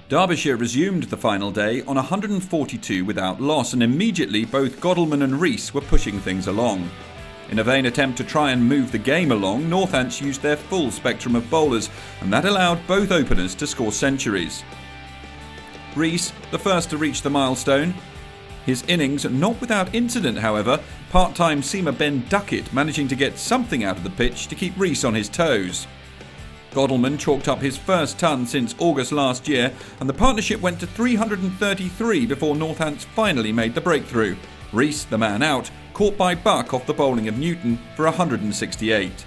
Derbyshire resumed the final day on 142 without loss, and immediately both Godalming and Rees were pushing things along. In a vain attempt to try and move the game along, Northants used their full spectrum of bowlers, and that allowed both openers to score centuries. Rees, the first to reach the milestone. His innings not without incident, however, part-time seamer Ben Duckett managing to get something out of the pitch to keep Rees on his toes. Godalming chalked up his first ton since August last year, and the partnership went to 333 before Northants finally made the breakthrough. Rees, the man out, caught by Buck off the bowling of Newton for 168.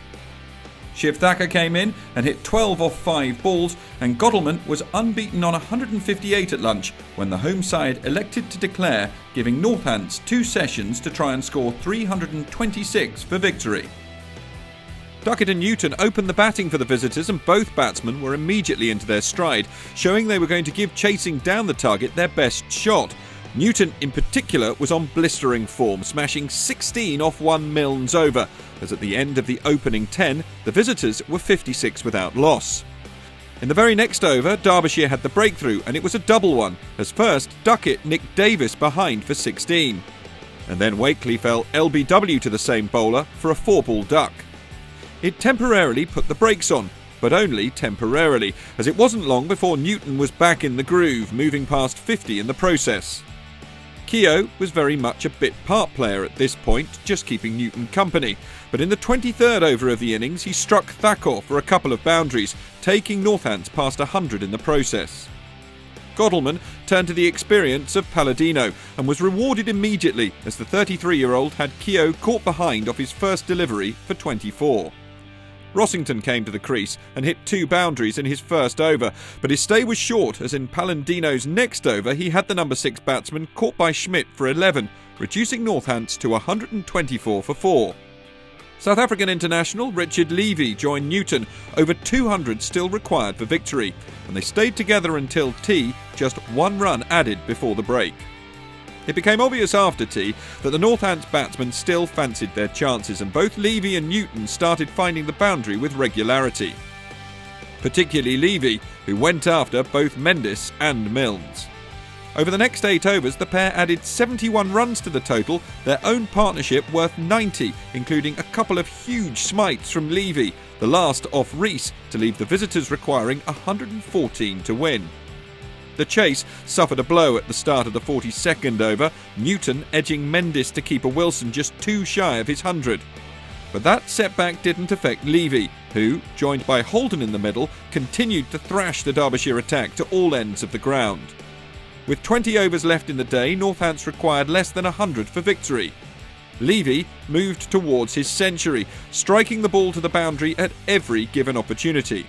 Shiv Thacker came in and hit 12 off 5 balls, and Godalming was unbeaten on 158 at lunch when the home side elected to declare, giving Northants 2 sessions to try and score 326 for victory. Duckett and Newton opened the batting for the visitors, and both batsmen were immediately into their stride, showing they were going to give chasing down the target their best shot. Newton in particular was on blistering form, smashing 16 off one Milnes over, as at the end of the opening 10, the visitors were 56 without loss. In the very next over, Derbyshire had the breakthrough, and it was a double one, as first Duckett nicked Davis behind for 16. And then Wakely fell LBW to the same bowler for a 4-ball duck. It temporarily put the brakes on, but only temporarily, as it wasn't long before Newton was back in the groove, moving past 50 in the process. Keogh was very much a bit part player at this point, just keeping Newton company, but in the 23rd over of the innings he struck Thacker for a couple of boundaries, taking Northants past 100 in the process. Godalming turned to the experience of Palladino and was rewarded immediately, as the 33-year-old had Keogh caught behind off his first delivery for 24. Rossington came to the crease and hit 2 boundaries in his first over, but his stay was short, as in Palladino's next over he had the number 6 batsman caught by Schmidt for 11, reducing Northants to 124 for 4. South African international Richard Levy joined Newton, over 200 still required for victory, and they stayed together until tea, just 1 run added before the break. It became obvious after tea that the Northants batsmen still fancied their chances, and both Levy and Newton started finding the boundary with regularity. Particularly Levy, who went after both Mendes and Milnes. Over the next 8 overs, the pair added 71 runs to the total, their own partnership worth 90, including a couple of huge smites from Levy, the last off Rees, to leave the visitors requiring 114 to win. The chase suffered a blow at the start of the 42nd over, Newton edging Mendes to keeper Wilson just 2 shy of his 100. But that setback didn't affect Levy, who, joined by Holden in the middle, continued to thrash the Derbyshire attack to all ends of the ground. With 20 overs left in the day, Northants required less than 100 for victory. Levy moved towards his century, striking the ball to the boundary at every given opportunity.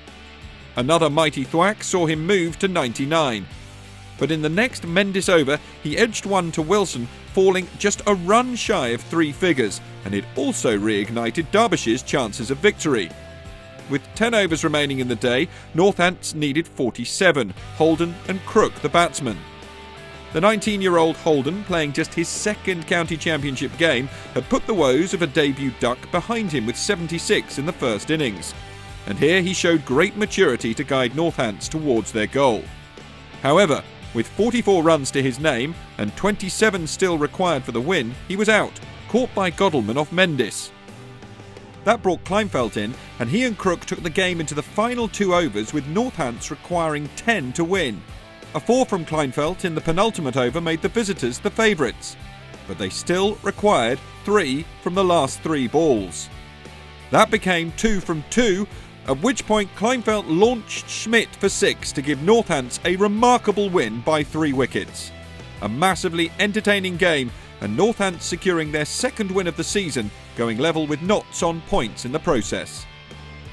Another mighty thwack saw him move to 99. But in the next Mendes over, he edged one to Wilson, falling just a run shy of 3 figures, and it also reignited Derbyshire's chances of victory. With 10 overs remaining in the day, Northants needed 47, Holden and Crook the batsman. The 19-year-old Holden, playing just his 2nd county championship game, had put the woes of a debut duck behind him with 76 in the first innings. And here he showed great maturity to guide Northants towards their goal. However, with 44 runs to his name and 27 still required for the win, he was out, caught by Godalming off Mendes. That brought Kleinfeldt in, and he and Crook took the game into the final 2 overs, with Northants requiring 10 to win. A 4 from Kleinfeldt in the penultimate over made the visitors the favourites, but they still required 3 from the last 3 balls. That became 2 from 2, at which point Kleinfeldt launched Schmidt for 6 to give Northants a remarkable win by 3 wickets. A massively entertaining game, and Northants securing their 2nd win of the season, going level with Notts on points in the process.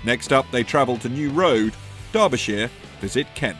Next up they travel to New Road. Derbyshire visit Kent.